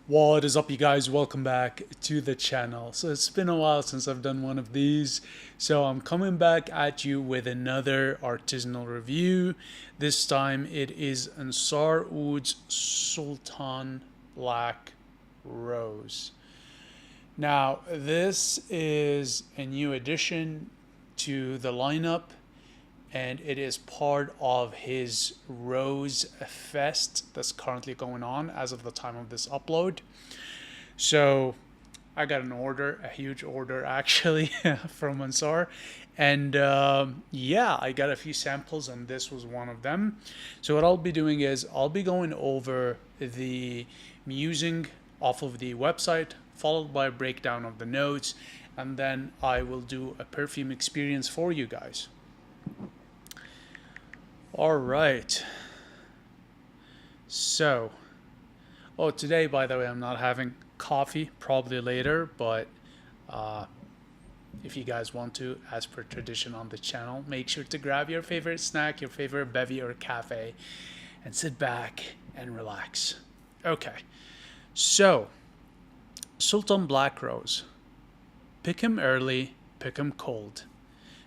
What is up, you guys? Welcome back to the channel. So it's been a while since I've done one of these, so I'm coming back at you with another artisanal review. This time it is Ensar Oud's Sultan Black Rose. Now this is a new addition to the lineup, and it is part of his Rose Fest that's currently going on as of the time of this upload. So I got an order, a huge order actually, from Ensar. And yeah, I got a few samples, and this was one of them. So, what I'll be doing is I'll be going over the musing off of the website, followed by a breakdown of the notes, and then I will do a perfume experience for you guys. All right. So, oh, today, by the way, I'm not having coffee, probably later, but uh, if you guys want to, as per tradition on the channel, make sure to grab your favorite snack, your favorite bevy or cafe, and sit back and relax. Okay, so Sultan Black Rose. Pick him early, pick him cold.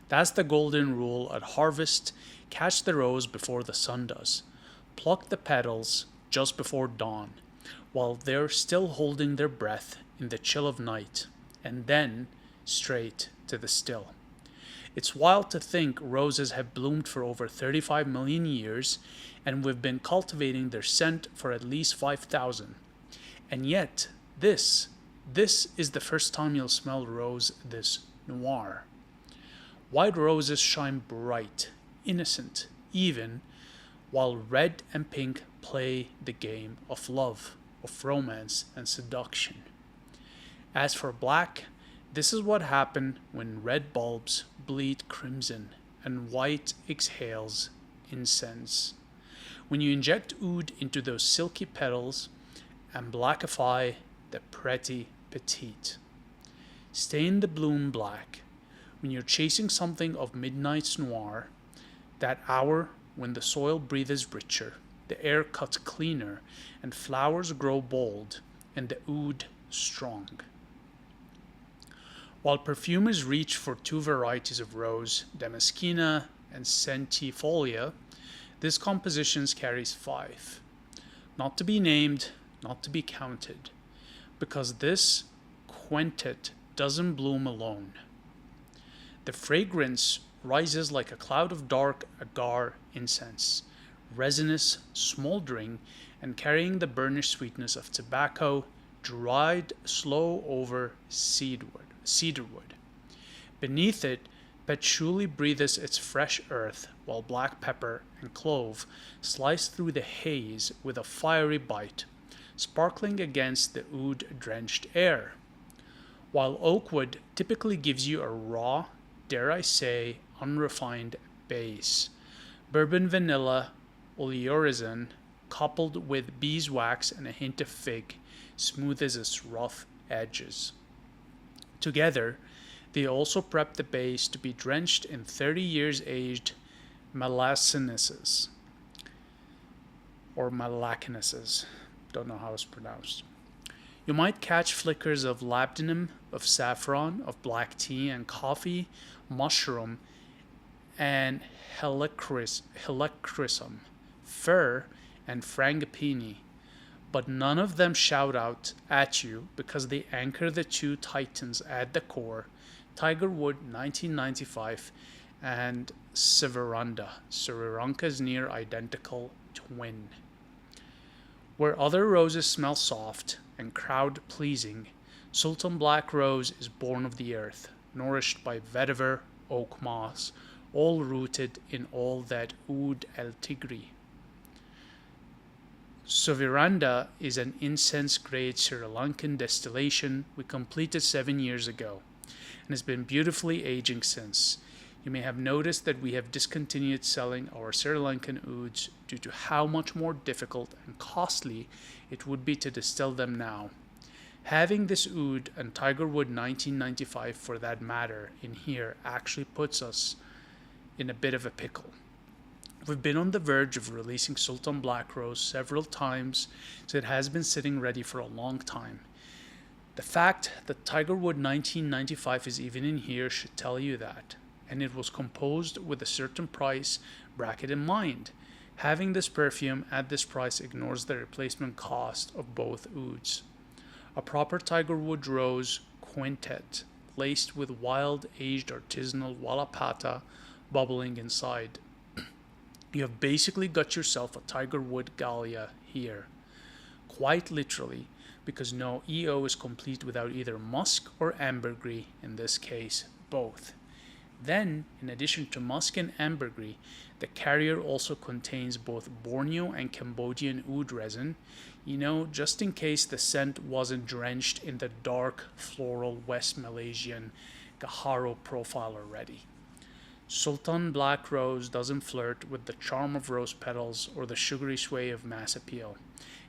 That's the golden rule at harvest. Catch the rose before the sun does. Pluck the petals just before dawn, while they're still holding their breath in the chill of night, and then straight to the still. It's wild to think roses have bloomed for over 35 million years, and we've been cultivating their scent for at least 5,000. And yet, this is the first time you'll smell rose this noir. White roses shine bright, innocent, even, while red and pink play the game of love, of romance and seduction. As for black, this is what happens when red bulbs bleed crimson and white exhales incense. When you inject oud into those silky petals and blackify the pretty petite. Stain the bloom black when you're chasing something of midnight's noir, that hour when the soil breathes richer, the air cuts cleaner, and flowers grow bold, and the oud strong. While perfumers reach for two varieties of rose, Damascena and Centifolia, this composition carries five. Not to be named, not to be counted, because this quintet doesn't bloom alone. The fragrance rises like a cloud of dark agar incense, resinous, smoldering, and carrying the burnished sweetness of tobacco, dried slow over cedarwood. Beneath it, patchouli breathes its fresh earth, while black pepper and clove slice through the haze with a fiery bite, sparkling against the oud-drenched air. While oakwood typically gives you a raw, dare I say, unrefined base, bourbon vanilla, oleoresin, coupled with beeswax and a hint of fig, smoothes its rough edges. Together, they also prep the base to be drenched in 30 years aged melassinises, or malacinises. Don't know how it's pronounced. You might catch flickers of labdanum, of saffron, of black tea and coffee, mushroom, and helichrysum, fir, and frangipani, but none of them shout out at you because they anchor the two titans at the core, Tigerwood 1995 and Severanda, Sri near identical twin. Where other roses smell soft and crowd pleasing, Sultan Black Rose is born of the earth, nourished by vetiver, oak moss, all rooted in all that oud el tigri. Soviranda is an incense-grade Sri Lankan distillation we completed 7 years ago, and has been beautifully aging since. You may have noticed that we have discontinued selling our Sri Lankan ouds due to how much more difficult and costly it would be to distill them now. Having this oud and Tigerwood 1995 for that matter in here actually puts us in a bit of a pickle. We've been on the verge of releasing Sultan Black Rose several times, so it has been sitting ready for a long time. The fact that Tigerwood 1995 is even in here should tell you that, and it was composed with a certain price bracket in mind. Having this perfume at this price ignores the replacement cost of both ouds. A proper Tigerwood Rose quintet, laced with wild aged artisanal Wallapata bubbling inside. You have basically got yourself a Tigerwood Gallia here. Quite literally, because no EO is complete without either musk or ambergris, in this case, both. Then, in addition to musk and ambergris, the carrier also contains both Borneo and Cambodian oud resin, just in case the scent wasn't drenched in the dark floral West Malaysian Gaharo profile already. Sultan Black Rose doesn't flirt with the charm of rose petals or the sugary sway of mass appeal.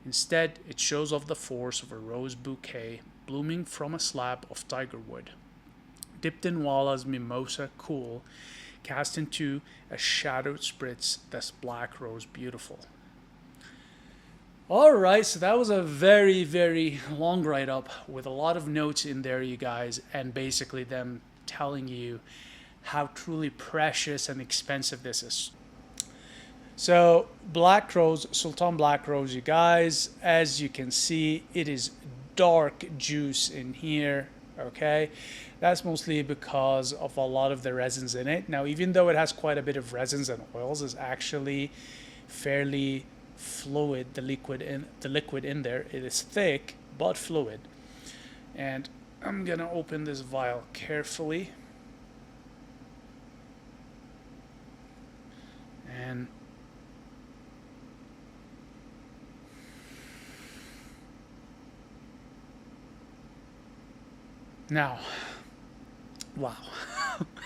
Instead, it shows off the force of a rose bouquet blooming from a slab of tigerwood, dipped in Walla's Mimosa Cool, cast into a shadowed spritz that's black rose beautiful. Alright, so that was a very, very long write-up with a lot of notes in there, you guys, and basically them telling you how truly precious and expensive this is. So, Black Rose, Sultan Black Rose, you guys, as you can see, it is dark juice in here, okay? That's mostly because of a lot of the resins in it. Now, even though it has quite a bit of resins and oils, it's actually fairly fluid, the liquid in there. It is thick, but fluid. And I'm gonna open this vial carefully. And now, wow,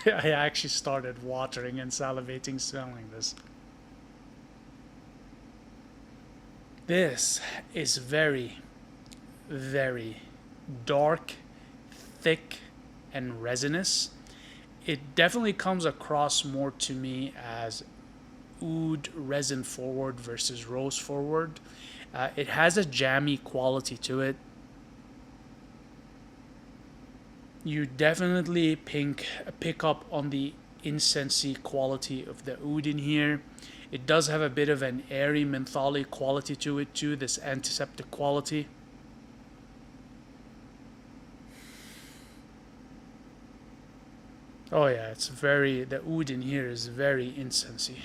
I actually started watering and salivating smelling this. This is very, very dark, thick, and resinous. It definitely comes across more to me as oud resin forward versus rose forward. It has a jammy quality to it. You definitely pick up on the incensey quality of the oud in here. It does have a bit of an airy mentholy quality to it too, this antiseptic quality. Oh yeah, the oud in here is very incensey.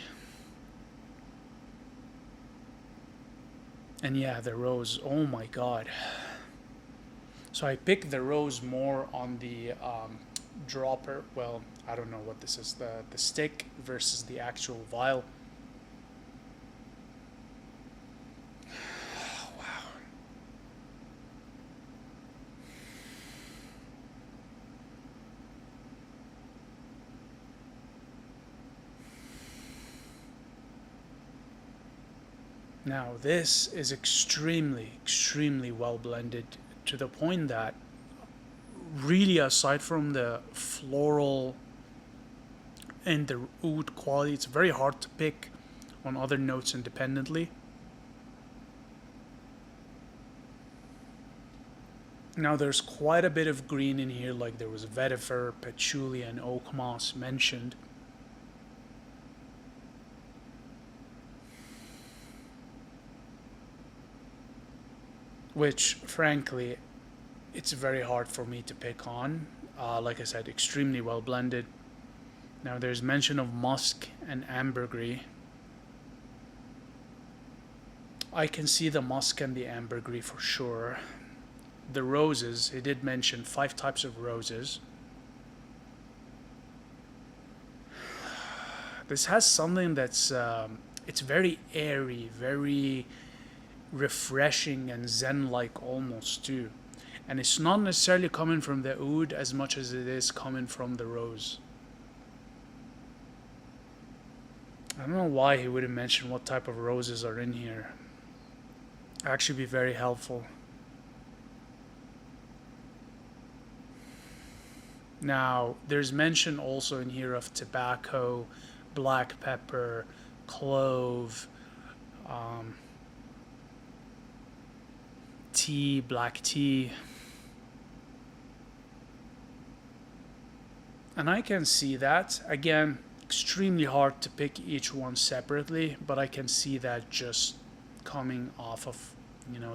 And yeah, the rose, oh my god. So I picked the rose more on the dropper. Well, I don't know what this is, the stick versus the actual vial. Wow. Now this is extremely, extremely well blended to the point that really, aside from the floral and the oud quality, it's very hard to pick on other notes independently. Now there's quite a bit of green in here, like there was vetiver, patchouli, and oak moss mentioned. Which, frankly, it's very hard for me to pick on. Like I said, extremely well blended. Now there's mention of musk and ambergris. I can see the musk and the ambergris for sure. The roses, he did mention 5 types of roses. This has something that's, it's very airy, very refreshing and zen-like almost too. And it's not necessarily coming from the oud as much as it is coming from the rose. I don't know why he wouldn't mention what type of roses are in here. Actually be very helpful. Now, there's mention also in here of tobacco, black pepper, clove, tea, black tea. And I can see that. Again, extremely hard to pick each one separately, but I can see that just coming off of,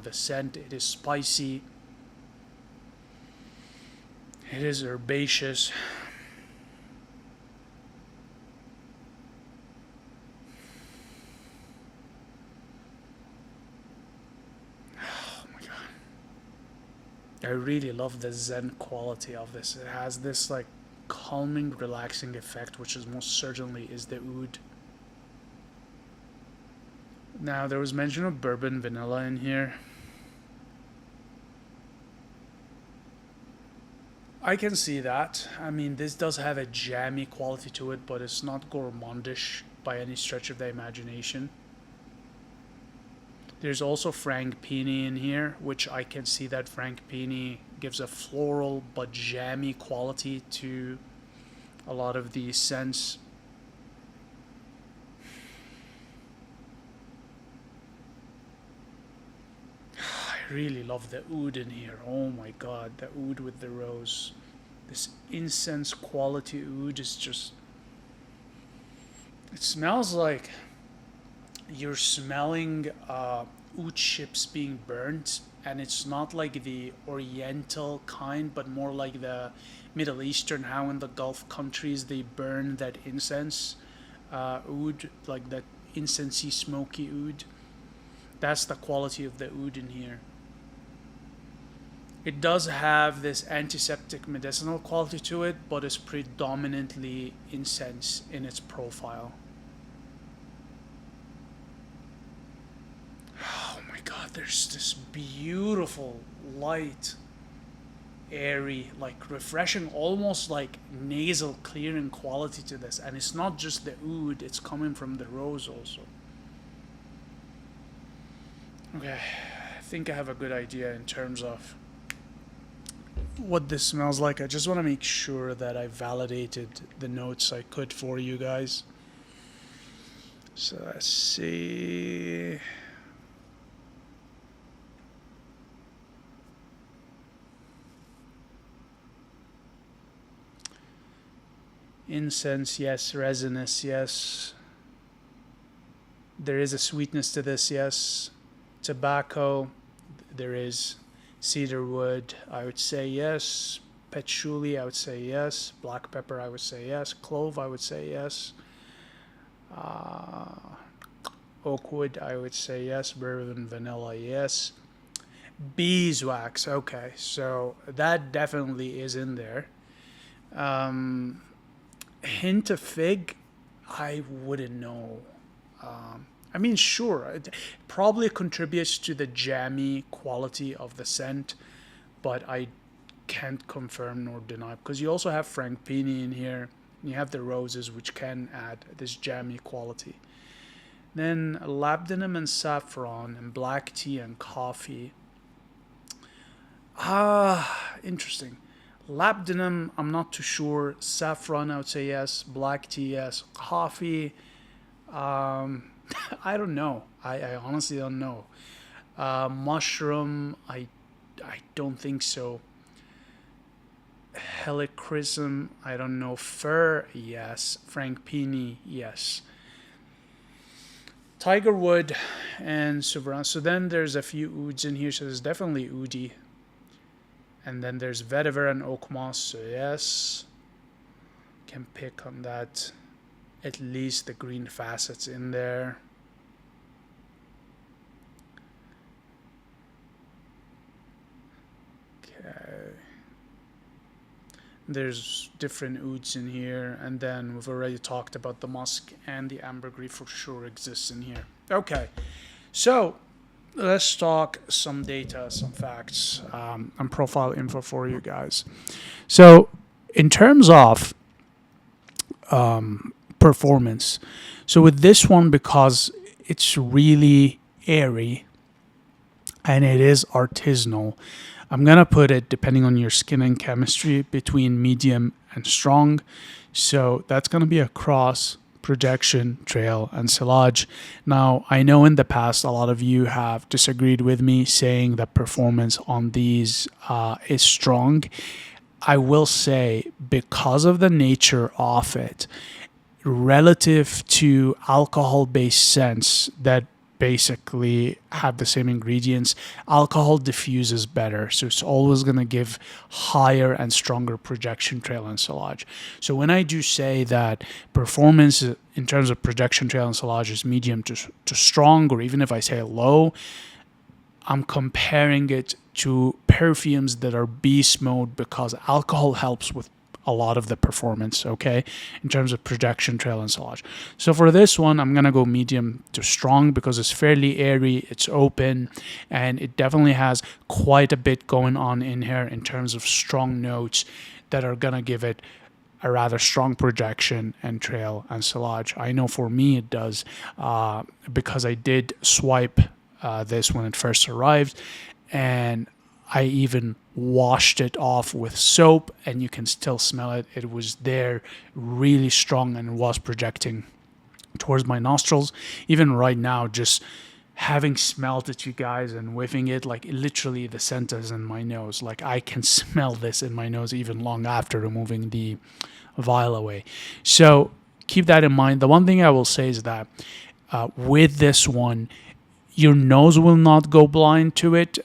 the scent. It is spicy. It is herbaceous. Oh my god. I really love the zen quality of this. It has this like calming, relaxing effect, which is most certainly is the oud. Now, there was mention of bourbon vanilla in here. I can see that. I mean, this does have a jammy quality to it, but it's not gourmandish by any stretch of the imagination. There's also Frangipani in here, which I can see that Frangipani gives a floral but jammy quality to a lot of these scents. I really love the oud in here. Oh my god, the oud with the rose. This incense quality oud is just... It smells like you're smelling oud chips being burnt, and it's not like the oriental kind, but more like the Middle Eastern, how in the Gulf countries they burn that incense oud, like that incensey smoky oud. That's the quality of the oud in here. It does have this antiseptic medicinal quality to it, but it's predominantly incense in its profile. Oh my god, there's this beautiful, light, airy, like refreshing, almost like nasal clearing quality to this. And it's not just the oud, it's coming from the rose also. Okay, I think I have a good idea in terms of what this smells like. I just want to make sure that I validated the notes I could for you guys. So let's see. Incense, yes. Resinous, yes. There is a sweetness to this, yes. Tobacco, there is. Cedarwood, I would say yes. Patchouli, I would say yes. Black pepper, I would say yes. Clove, I would say yes. Oakwood, I would say yes. Bourbon vanilla, yes. Beeswax, okay, so that definitely is in there. Hint of fig, I wouldn't know. I mean, sure, it probably contributes to the jammy quality of the scent, but I can't confirm nor deny, because you also have Frangipani in here, and you have the roses, which can add this jammy quality. Then labdanum and saffron and black tea and coffee. Interesting. Labdanum, I'm not too sure. Saffron, I would say yes. Black tea, yes. Coffee, I don't know. I honestly don't know. Mushroom, I don't think so. Helichrysum, I don't know. Fir, yes. Frangipani, yes. Tigerwood and Souverain. So then there's a few ouds in here, so there's definitely oudi. And then there's vetiver and oak moss, so yes. Can pick on that. At least the green facets in there. Okay. There's different ouds in here, and then we've already talked about the musk, and the ambergris for sure exists in here. Okay, so let's talk some data, some facts, and profile info for you guys. So in terms of performance, so with this one, because it's really airy and it is artisanal, I'm gonna put it, depending on your skin and chemistry, between medium and strong. So that's gonna be a cross projection, trail, and sillage. Now, I know in the past a lot of you have disagreed with me, saying that performance on these is strong. I will say, because of the nature of it, relative to alcohol-based scents that basically have the same ingredients, alcohol diffuses better, so it's always going to give higher and stronger projection, trail, and sillage. So when I do say that performance in terms of projection, trail, and sillage is medium to strong, or even if I say low, I'm comparing it to perfumes that are beast mode, because alcohol helps with a lot of the performance, okay, in terms of projection, trail, and sillage. So for this one, I'm going to go medium to strong because it's fairly airy, it's open, and it definitely has quite a bit going on in here in terms of strong notes that are going to give it a rather strong projection and trail and sillage. I know for me it does, because I did swipe this when it first arrived, and I even washed it off with soap, and you can still smell it. It was there, really strong, and was projecting towards my nostrils. Even right now, just having smelled it, you guys, and whiffing it, like literally the scent is in my nose. Like I can smell this in my nose even long after removing the vial away. So keep that in mind. The one thing I will say is that with this one, your nose will not go blind to it.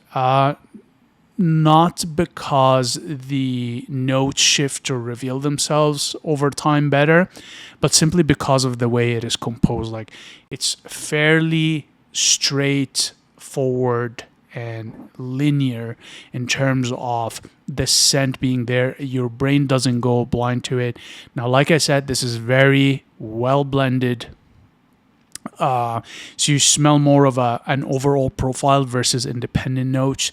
Not because the notes shift or reveal themselves over time better, but simply because of the way it is composed. Like it's fairly straightforward and linear in terms of the scent being there. Your brain doesn't go blind to it. Now, like I said, this is very well blended. So you smell more of an overall profile versus independent notes,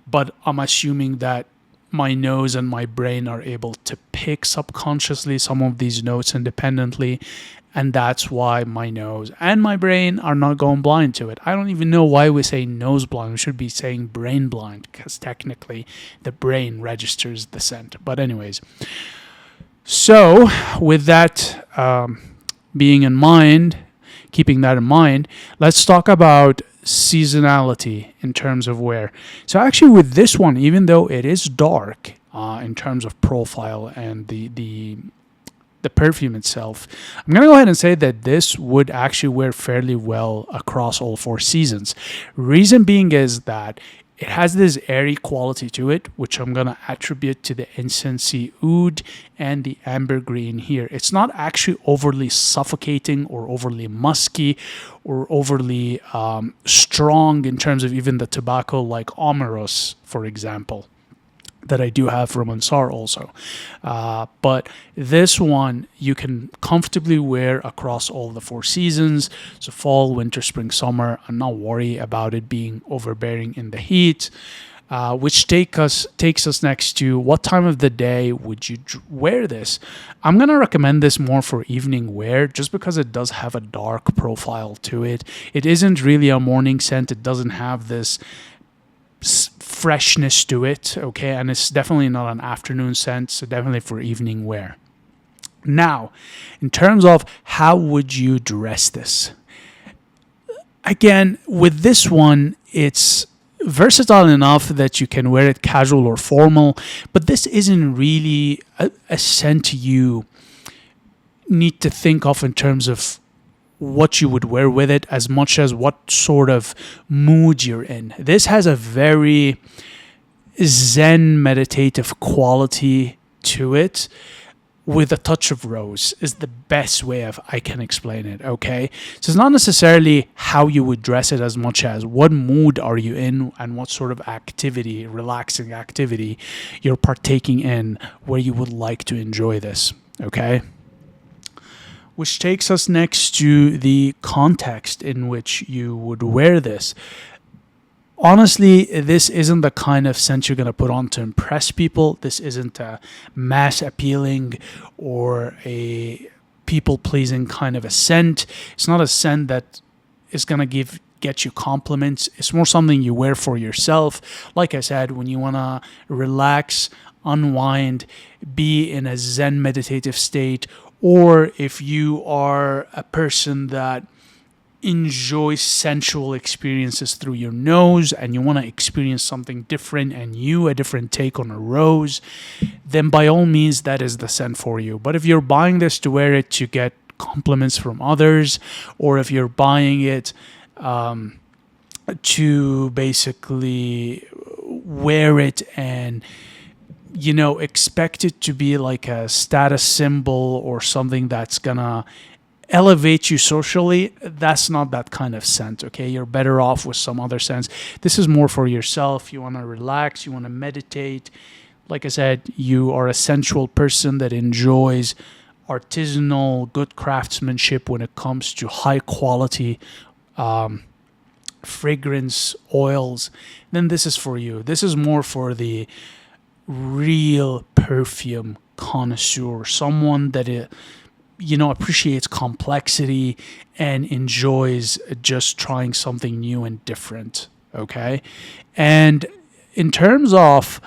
but I'm assuming that my nose and my brain are able to pick subconsciously some of these notes independently, and that's why my nose and my brain are not going blind to it. I don't even know why we say nose blind. We should be saying brain blind, because technically the brain registers the scent. But anyways, so with that being in mind, keeping that in mind, let's talk about seasonality in terms of wear. So actually with this one, even though it is dark in terms of profile and the perfume itself, I'm going to go ahead and say that this would actually wear fairly well across all 4 seasons. Reason being is that it has this airy quality to it, which I'm going to attribute to the Ensar Oud and the ambergris here. It's not actually overly suffocating or overly musky or overly strong in terms of even the tobacco, like Omeros, for example, that I do have from Ensar also. But this one you can comfortably wear across all the 4 seasons. So fall, winter, spring, summer. I'm not worried about it being overbearing in the heat. Which takes us next to what time of the day would you wear this? I'm going to recommend this more for evening wear, just because it does have a dark profile to it. It isn't really a morning scent. It doesn't have this freshness to it, okay, and it's definitely not an afternoon scent, so definitely for evening wear. Now, in terms of how would you dress this, again, with this one, it's versatile enough that you can wear it casual or formal, but this isn't really a scent you need to think of in terms of what you would wear with it, as much as what sort of mood you're in. This has a very zen meditative quality to it, with a touch of rose, is the best way I can explain it, okay? So it's not necessarily how you would dress it as much as what mood are you in and what sort of activity, relaxing activity, you're partaking in where you would like to enjoy this, okay? Which takes us next to the context in which you would wear this. Honestly, this isn't the kind of scent you're going to put on to impress people. This isn't a mass appealing or a people pleasing kind of a scent. It's not a scent that is going to get you compliments. It's more something you wear for yourself. Like I said, when you want to relax, unwind, be in a zen meditative state, or if you are a person that enjoys sensual experiences through your nose and you want to experience something different and a different take on a rose, then by all means that is the scent for you. But if you're buying this to wear it to get compliments from others, or if you're buying it to basically wear it and expect it to be like a status symbol or something that's gonna elevate you socially, that's not that kind of scent. Okay, you're better off with some other scents. This is more for yourself. You want to relax, you want to meditate. Like I said, you are a sensual person that enjoys artisanal, good craftsmanship when it comes to high quality fragrance oils, then this is for you. This is more for the real perfume connoisseur, someone that appreciates complexity and enjoys just trying something new and different. Okay, and in terms of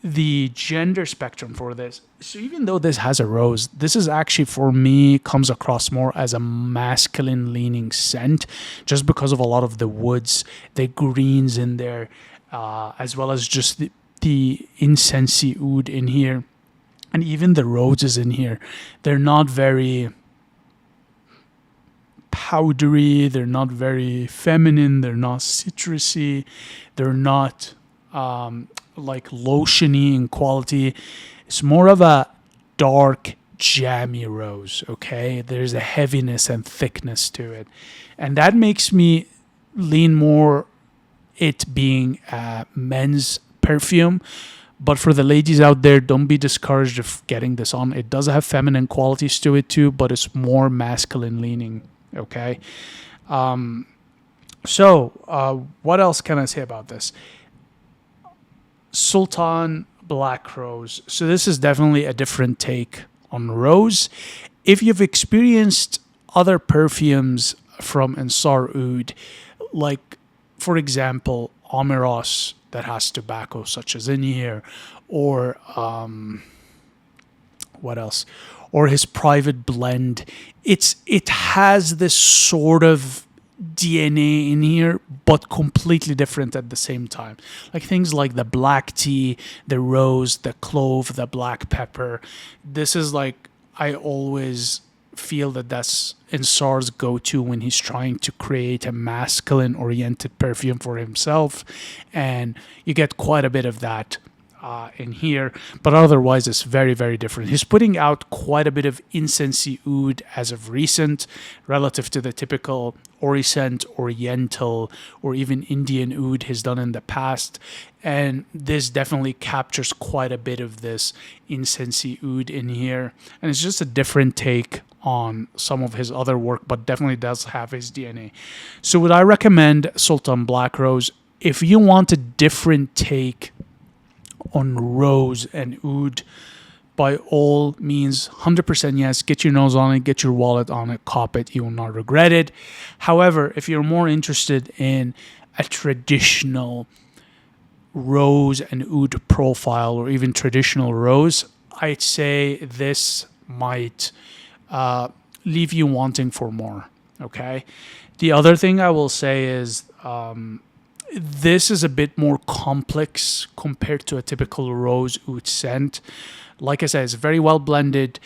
the gender spectrum for this, so even though this has a rose, this is actually, for me, comes across more as a masculine leaning scent, just because of a lot of the woods, the greens in there, as well as just the Ensar Oud in here, and even the roses in here. They're not very powdery, they're not very feminine, they're not citrusy, they're not like lotiony in quality. It's more of a dark, jammy rose. Okay, there's a heaviness and thickness to it, and that makes me lean more it being a men's perfume. But for the ladies out there, don't be discouraged of getting this on. It does have feminine qualities to it too, but it's more masculine leaning. Okay, so what else can I say about this? Sultan Black Rose. So this is definitely a different take on rose. If you've experienced other perfumes from Ensar Oud, like for example Amiros that has tobacco such as in here, or what else, or his private blend, it has this sort of DNA in here, but completely different at the same time. Like things like the black tea, the rose, the clove, the black pepper. This is like, I always feel that that's Ensar's go-to when he's trying to create a masculine-oriented perfume for himself, and you get quite a bit of that in here, but otherwise it's very, very different. He's putting out quite a bit of Ensar Oud as of recent, relative to the typical Oricent, Oriental, or even Indian Oud he's done in the past, and this definitely captures quite a bit of this Ensar Oud in here, and it's just a different take on some of his other work, but definitely does have his DNA. So would I recommend Sultan Black Rose? If you want a different take on rose and oud, by all means, 100% yes, get your nose on it, get your wallet on it, cop it, you will not regret it. However, if you're more interested in a traditional rose and oud profile, or even traditional rose, I'd say this might leave you wanting for more. Okay, the other thing I will say is this is a bit more complex compared to a typical rose oud scent. Like I said, it's very well blended,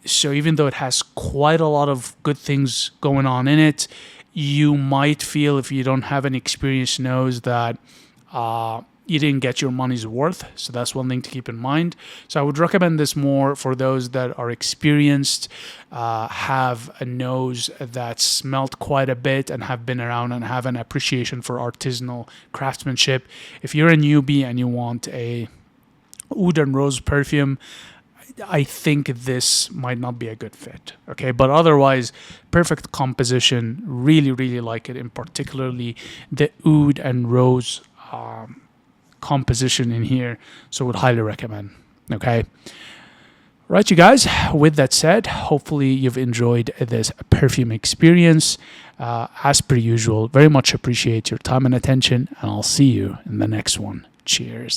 so even though it has quite a lot of good things going on in it, you might feel, if you don't have an experienced nose, that you didn't get your money's worth. So that's one thing to keep in mind. So I would recommend this more for those that are experienced, have a nose that's smelt quite a bit, and have been around and have an appreciation for artisanal craftsmanship. If you're a newbie and you want a oud and rose perfume, I think this might not be a good fit. Okay, but otherwise, perfect composition. Really, really like it, in particularly the oud and rose composition in here. So would highly recommend. Okay, right, you guys, with that said, hopefully you've enjoyed this perfume experience. As per usual, very much appreciate your time and attention, and I'll see you in the next one. Cheers.